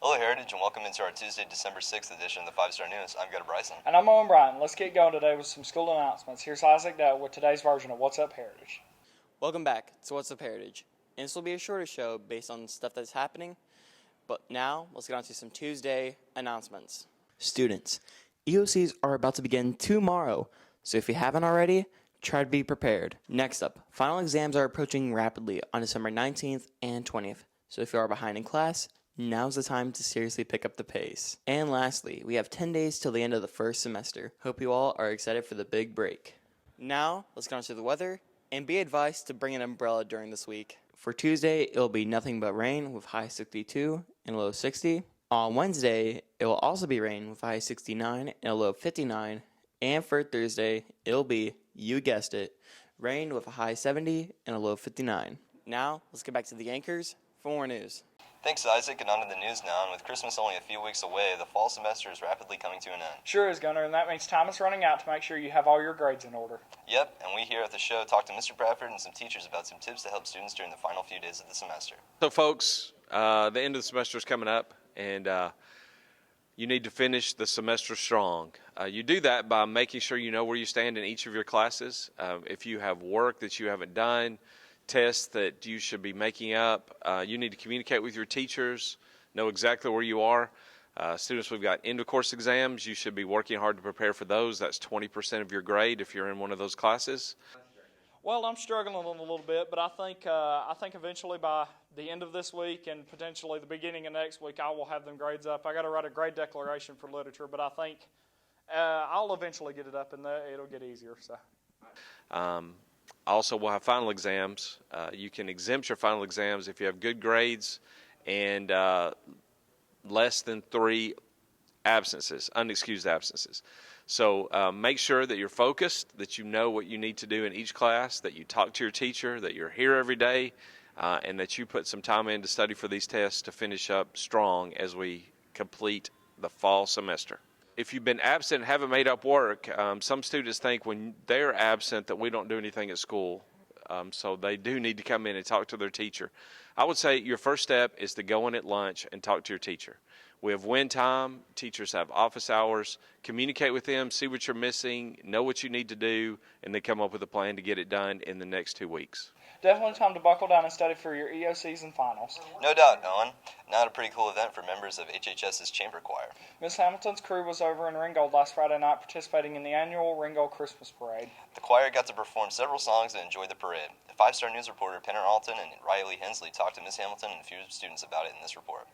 Hello, Heritage, and welcome into our Tuesday, December 6th edition of the 5-Star News. I'm Gunnar Bryson. And I'm Owen Bryan. Let's get going today with some school announcements. Here's Isaac Dell with today's version of What's Up Heritage. Welcome back to What's Up Heritage. And this will be a shorter show based on stuff that's happening. But now, let's get on to some Tuesday announcements. Students, EOCs are about to begin tomorrow, so if you haven't already, try to be prepared. Next up, final exams are approaching rapidly on December 19th and 20th, so if you are behind in class, now's the time to seriously pick up the pace. And lastly, we have 10 days till the end of the first semester. Hope you all are excited for the big break. Now, let's get on to the weather, and be advised to bring an umbrella during this week. For Tuesday, it'll be nothing but rain with high 62 and low 60. On Wednesday, it will also be rain with high 69 and a low 59. And for Thursday, it'll be, you guessed it, rain with a high 70 and a low 59. Now, let's get back to the anchors for more news. Thanks, Isaac, and on to the news now. And with Christmas only a few weeks away, the fall semester is rapidly coming to an end. Sure is, Gunnar, and that means time is running out to make sure you have all your grades in order. Yep, and we here at the show talked to Mr. Bradford and some teachers about some tips to help students during the final few days of the semester. So, folks, the end of the semester is coming up, and you need to finish the semester strong. You do that by making sure you know where you stand in each of your classes. If you have work that you haven't done, tests that you should be making up, you need to communicate with your teachers, know exactly where you are. Students, we've got end-of-course exams. You should be working hard to prepare for those. That's 20% of your grade if you're in one of those classes. Well, I'm struggling a little bit, but I think eventually by the end of this week and potentially the beginning of next week, I will have them grades up. I got to write a grade declaration for literature, but I think I'll eventually get it up, and it'll get easier. So. Also, we'll have final exams. You can exempt your final exams if you have good grades and less than 3 absences, unexcused absences. So make sure that you're focused, that you know what you need to do in each class, that you talk to your teacher, that you're here every day, and that you put some time in to study for these tests to finish up strong as we complete the fall semester. If you've been absent and haven't made up work, some students think when they're absent that we don't do anything at school. So they do need to come in and talk to their teacher. I would say your first step is to go in at lunch and talk to your teacher. We have win time. Teachers have office hours. Communicate with them, see what you're missing, know what you need to do, and then come up with a plan to get it done in the next 2 weeks. Definitely time to buckle down and study for your EOCs and finals. No doubt, Owen. Now a pretty cool event for members of HHS's chamber choir. Miss Hamilton's crew was over in Ringgold last Friday night participating in the annual Ringgold Christmas Parade. The choir got to perform several songs and enjoy the parade. The 5-Star News reporter Penner Alton and Riley Hensley talked to Miss Hamilton and a few students about it in this report.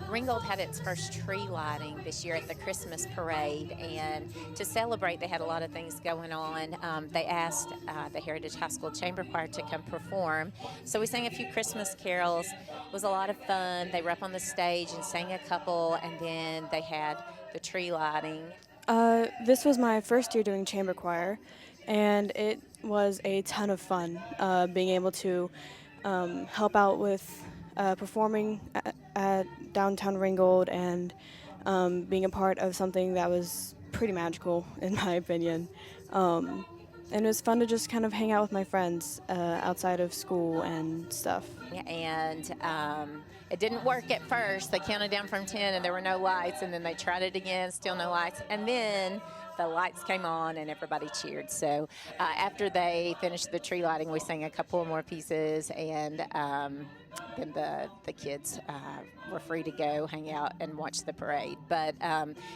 Ringgold had its first tree lighting this year at the Christmas parade, and to celebrate, they had a lot of things going on. They asked the Heritage High School Chamber Choir to come perform, so we sang a few Christmas carols. It was a lot of fun. They were up on the stage and sang a couple, and then they had the tree lighting. This was my first year doing chamber choir, and it was a ton of fun being able to help out with performing at downtown Ringgold and being a part of something that was pretty magical, in my opinion. And it was fun to just kind of hang out with my friends outside of school and stuff. And it didn't work at first. They counted down from 10 and there were no lights, and then they tried it again, still no lights. And then the lights came on and everybody cheered. So after they finished the tree lighting, we sang a couple more pieces, and then the kids were free to go hang out and watch the parade. But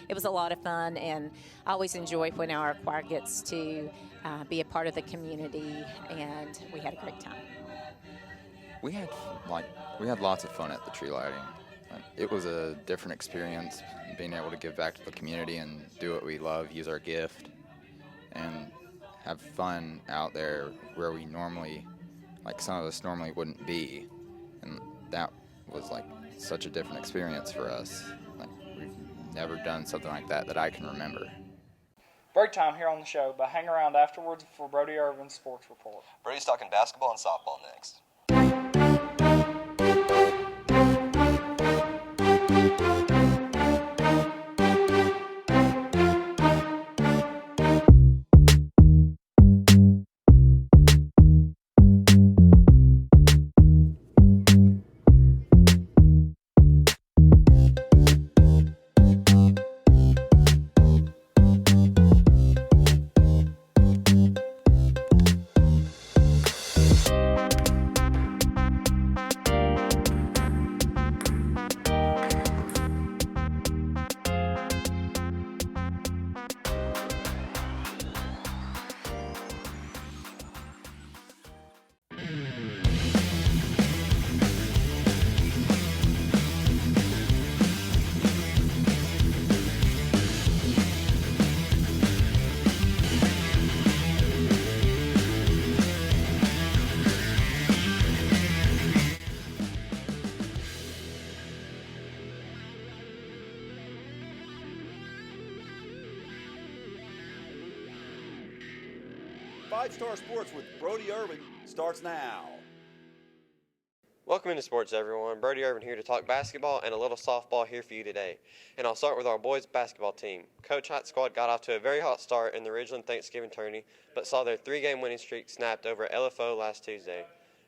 it was a lot of fun, and I always enjoy when our choir gets to be a part of the community, and we had a great time. We had lots of fun at the tree lighting. It was a different experience, being able to give back to the community and do what we love, use our gift, and have fun out there where we normally, some of us normally wouldn't be. And that was such a different experience for us. We've never done something like that I can remember. Break time here on the show, but hang around afterwards for Brody Irvin's sports report. Brody's talking basketball and softball next. Five Star Sports with Brody Irvin starts now. Welcome into sports, everyone. Brody Irvin here to talk basketball and a little softball here for you today. And I'll start with our boys basketball team. Coach Hot's squad got off to a very hot start in the Ridgeland Thanksgiving tourney, but saw their 3-game winning streak snapped over LFO last Tuesday.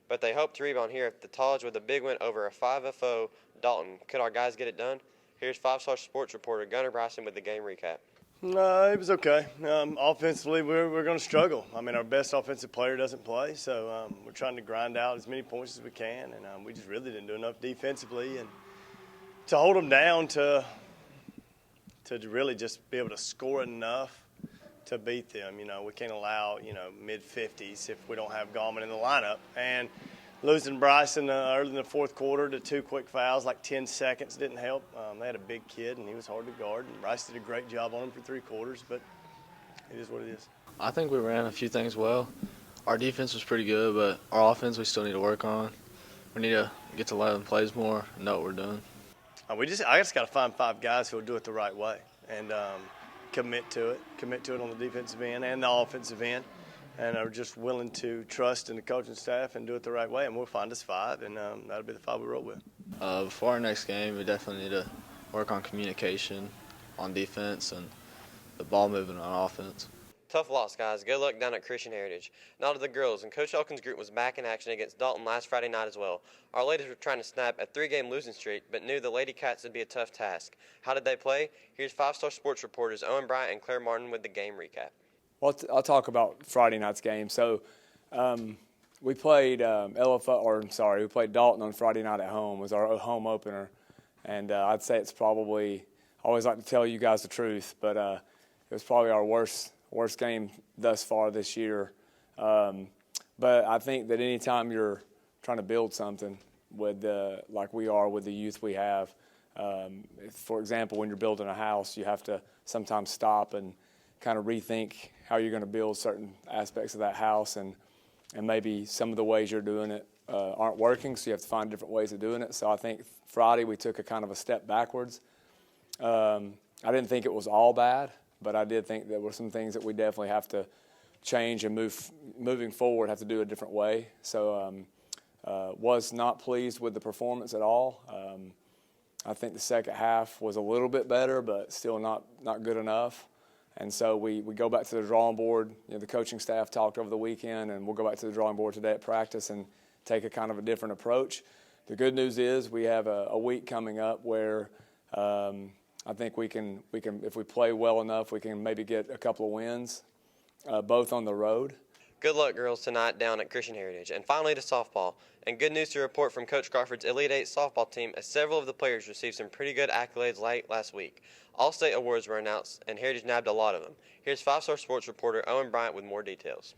But they hope to rebound here at the Taj with a big win over a 5-0 Dalton. Could our guys get it done? Here's 5-Star Sports reporter Gunnar Bryson with the game recap. It was okay. Offensively, we're going to struggle. I mean, our best offensive player doesn't play, so we're trying to grind out as many points as we can, and we just really didn't do enough defensively and to hold them down to really just be able to score enough to beat them. You know, we can't allow, mid-50s if we don't have Gallman in the lineup. And losing Bryson early in the fourth quarter to 2 quick fouls, like 10 seconds, didn't help. They had a big kid, and he was hard to guard. And Bryce did a great job on him for 3 quarters, but it is what it is. I think we ran a few things well. Our defense was pretty good, but our offense we still need to work on. We need to get to 11 plays more and know what we're doing. I just got to find 5 guys who will do it the right way and commit to it on the defensive end and the offensive end, and are just willing to trust in the coaching staff and do it the right way, and we'll find us 5, and that'll be the 5 we roll with. Before our next game, we definitely need to work on communication on defense and the ball movement on offense. Tough loss, guys. Good luck down at Christian Heritage. Now to the girls, and Coach Elkin's group was back in action against Dalton last Friday night as well. Our ladies were trying to snap a 3-game losing streak, but knew the Lady Cats would be a tough task. How did they play? Here's 5-Star Sports reporters Owen Bryant and Claire Martin with the game recap. Well, I'll talk about Friday night's game. So we played we played Dalton on Friday night at home. It was our home opener. And I'd say it's probably, I always like to tell you guys the truth, but it was probably our worst game thus far this year. But I think that anytime you're trying to build something with like we are with the youth we have, for example, when you're building a house, you have to sometimes stop and kind of rethink how you're going to build certain aspects of that house, and maybe some of the ways you're doing it aren't working, so you have to find different ways of doing it. So I think Friday we took a kind of a step backwards. I didn't think it was all bad, but I did think there were some things that we definitely have to change and moving forward have to do a different way. So was not pleased with the performance at all. I think the second half was a little bit better, but still not good enough. And so we go back to the drawing board. The coaching staff talked over the weekend, and we'll go back to the drawing board today at practice and take a kind of a different approach. The good news is we have a week coming up where I think we can if we play well enough, we can maybe get a couple of wins, both on the road. Good luck, girls, tonight down at Christian Heritage. And finally to softball. And good news to report from Coach Crawford's Elite 8 softball team, as several of the players received some pretty good accolades late last week. All-state awards were announced, and Heritage nabbed a lot of them. Here's 5-Star Sports reporter Owen Bryant with more details.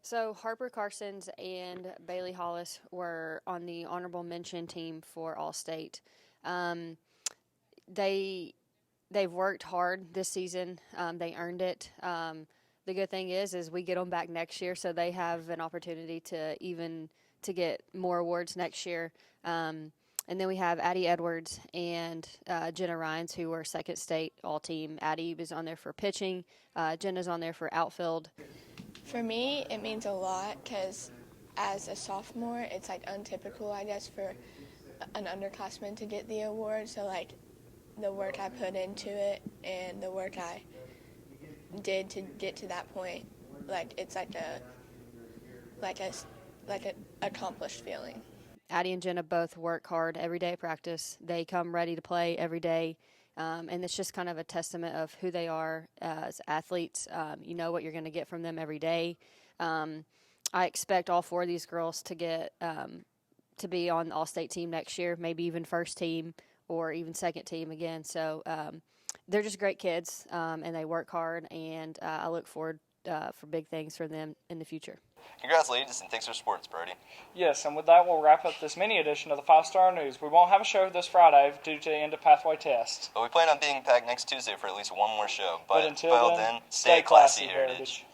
So Harper Carsons and Bailey Hollis were on the honorable mention team for All-State. They've worked hard this season. They earned it. The good thing is we get them back next year, so they have an opportunity to get more awards next year. And then we have Addie Edwards and Jenna Ryans, who were second state all-team. Addie was on there for pitching. Jenna's on there for outfield. For me, it means a lot because as a sophomore, it's like untypical, I guess, for an underclassman to get the award. So like the work I put into it and the work I did to get to that point, like it's like an accomplished feeling. Addie and Jenna both work hard every day at practice. They come ready to play every day, and it's just kind of a testament of who they are as athletes. You know what you're going to get from them every day. I expect all 4 of these girls to get to be on the All-State team next year, maybe even first team or even second team again. So they're just great kids, and they work hard, and I look forward for big things for them in the future. Congrats, ladies, and thanks for sports, Brody. Yes, and with that, we'll wrap up this mini edition of the 5-Star News. We won't have a show this Friday due to the end of pathway tests. But we plan on being back next Tuesday for at least one more show. But until then, stay classy, Heritage.